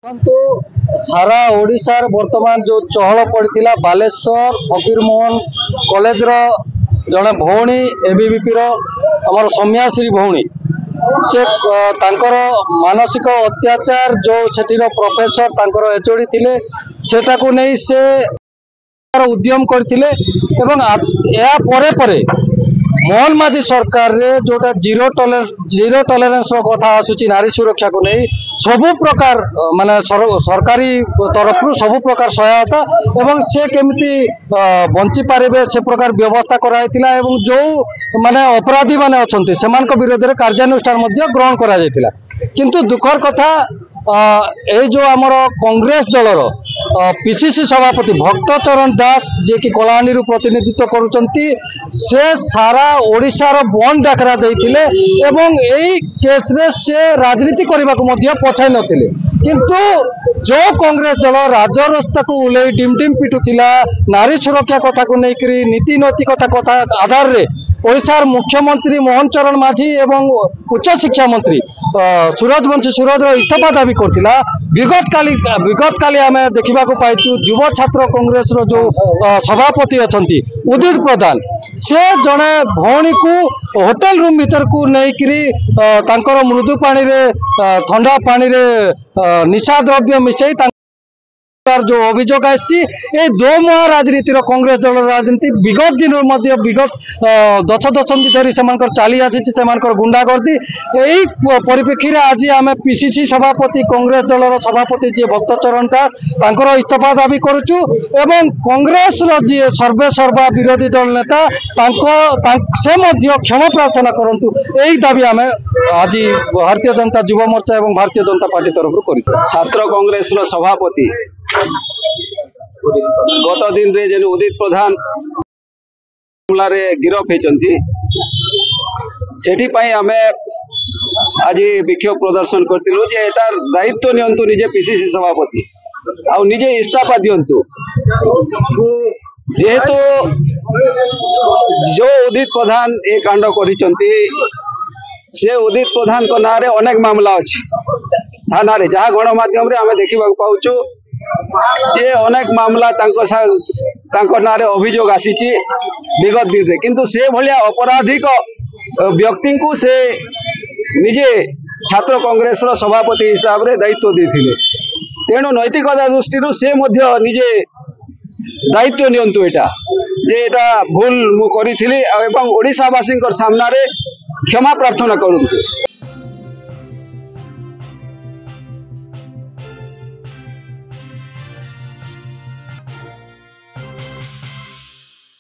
तो सारा ओडिशार वर्तमान जो चहल पड़ा बालेश्वर फकीर मोहन कॉलेज जड़े भौणी एबीवीपी आमर सौम्याश्री भौणी से तांकर मानसिक अत्याचार जो सेठीर प्रोफेसर तांकर एचओडी थिले सेटाकू नहीं से उद्यम करथिले एवं या परे परे मोहन माझी सरकार रे जोटा जीरो टॉलरेंस कथा आसुची नारी सुरक्षा को नहीं सबु प्रकार माने सरकारी तरफ सबु प्रकार सहायता एवं से केमिति बंची पारिबे से प्रकार व्यवस्था कराइतिला एवं जो माने अपराधी माने अछंती सेमानक विरोध रे कार्यानुष्ठान मध्ये ग्रहण करा जायतिला किंतु दुखर कथा ए जो आमर कांग्रेस दलर पीसीसी सभापति भक्तचरण दास जे कि कलाहांडी प्रतिनिधित्व करुचंती से सारा ओडिशार बंद डाकरा देइथिले एवं एई केस रे से राजनीति करबा को मध्ये पछाई नथिले किंतु जो कांग्रेस दल राजरास्ता को उले डिम डिम पिटुथिला नारी सुरक्षा कथा को लेकर नीति नैतिकता कथा आधार रे ओडिशार मुख्यमंत्री मोहन चरण माझी एवं उच्च शिक्षा मंत्री सूरजवंशी सूरज इस्तीफा दाबी करथिला विगत काली आम देखा पाइचु युव छात्र कांग्रेस रो जो सभापति अछंती उदित प्रधान से जड़े भौणी को होटेल रूम भीतर को लेकर मृदु पानी रे ठंडा पानी रे निशा द्रव्य मिसई जो अभियोग आसी दो मुहा राजनीतिर कांग्रेस दल राजनीति विगत दिन विगत दशंधि धरी चली आसी गुंडागर्दी यही परिप्रेक्षी में आज आम पीसीसी सभापति कांग्रेस दलर सभापति जी भक्तचरण दास तांकर इस्तीफा दाबी करुचु एवं कांग्रेस जी सर्वे सर्वा विरोधी दल नेता से क्षमा प्रार्थना करंतु यही दाबी आम आज भारतीय जनता युवा मोर्चा एवं भारतीय जनता पार्टी तरफ कर छात्र कांग्रेस सभापति गत दिन रे जेन उदित प्रधान मामला रे गिरफ होती सेठी पाई आमे आज विक्षोभ प्रदर्शन करथिलु जे एटार दायित्व नियंतु निजे पीसीसी सभापति आ निजे इस्तीफा दियंतु जेहेतु जो उदित प्रधान ए कांड करिसंती से उदित प्रधान को नारे अनेक मामला अछि थाना रे जहा गणमाध्यम रे आमे देखिबा पाउछु जे अनेक मामला तांको नारे अभियोग आसीची विगत दिन रे किंतु से भलिया अपराधिक व्यक्ति को से निजे छात्र कांग्रेस रो सभापति हिसाब रे दायित्व देथिले तेणु नैतिकता दृष्टि से मध्य निजे दायित्व नियंतु एटा जे एटा भूल मु करिथिली एवं ओडिशावासी सामना रे क्षमा प्रार्थना करंतु।